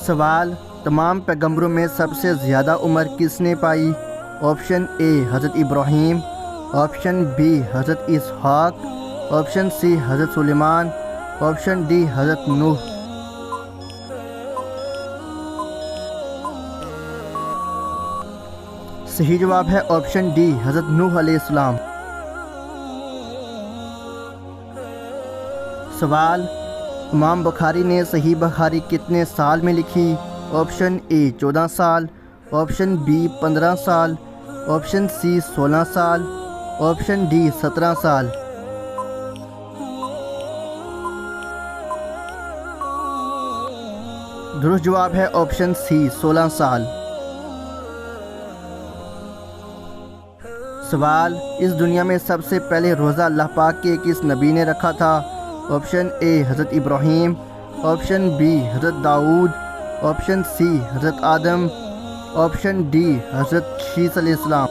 سوال: تمام پیغمبروں میں سب سے زیادہ عمر کس نے پائی؟ آپشن اے حضرت ابراہیم، آپشن بی حضرت اسحاق، آپشن سی حضرت سلیمان، آپشن ڈی حضرت نوح۔ صحیح جواب ہے آپشن ڈی حضرت نوح علیہ السلام۔ سوال: امام بخاری نے صحیح بخاری کتنے سال میں لکھی؟ آپشن اے 14 سال، آپشن بی 15 سال، آپشن سی 16 سال، آپشن ڈی 17 سال۔ درست جواب ہے آپشن سی 16 سال۔ سوال: اس دنیا میں سب سے پہلے روزہ اللہ پاک کے کس نبی نے رکھا تھا؟ آپشن اے حضرت ابراہیم، آپشن بی حضرت داؤد، آپشن سی حضرت آدم، آپشن ڈی حضرت شیس علیہ السلام۔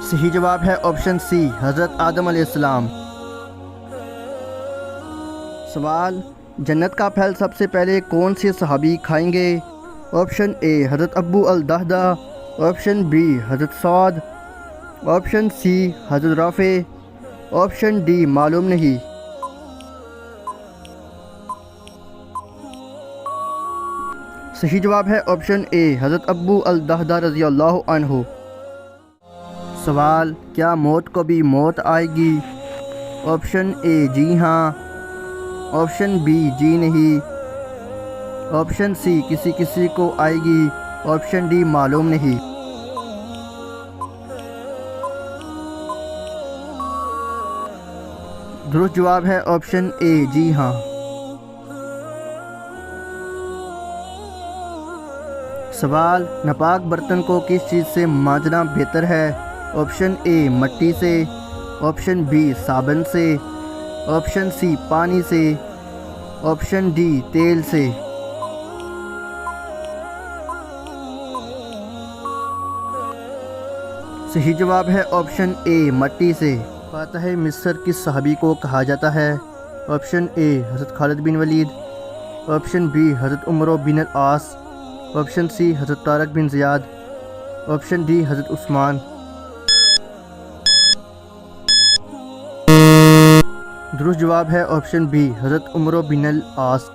صحیح جواب ہے آپشن سی حضرت آدم علیہ السلام۔ سوال: جنت کا پھل سب سے پہلے کون سے صحابی کھائیں گے؟ آپشن اے حضرت ابو الدہدہ، آپشن بی حضرت سعد، آپشن سی حضرت رافع، آپشن ڈی معلوم نہیں۔ صحیح جواب ہے آپشن اے حضرت ابو الدہدہ رضی اللہ عنہ۔ سوال: کیا موت کو بھی موت آئے گی؟ آپشن اے جی ہاں، آپشن بی جی نہیں، آپشن سی کسی کسی کو آئے گی، آپشن ڈی معلوم نہیں۔ درست جواب ہے آپشن اے جی ہاں۔ سوال: ناپاک برتن کو کس چیز سے مانجنا بہتر ہے؟ آپشن اے مٹی سے، آپشن بی صابن سے، آپشن سی پانی سے، آپشن ڈی تیل سے۔ صحیح جواب ہے آپشن اے مٹی سے۔ فاتح مصر کس صحابی کو کہا جاتا ہے؟ آپشن اے حضرت خالد بن ولید، آپشن بی حضرت عمر بن العاص، آپشن سی حضرت طارق بن زیاد، آپشن ڈی حضرت عثمان۔ درست جواب ہے آپشن بی حضرت عمر بن العاص۔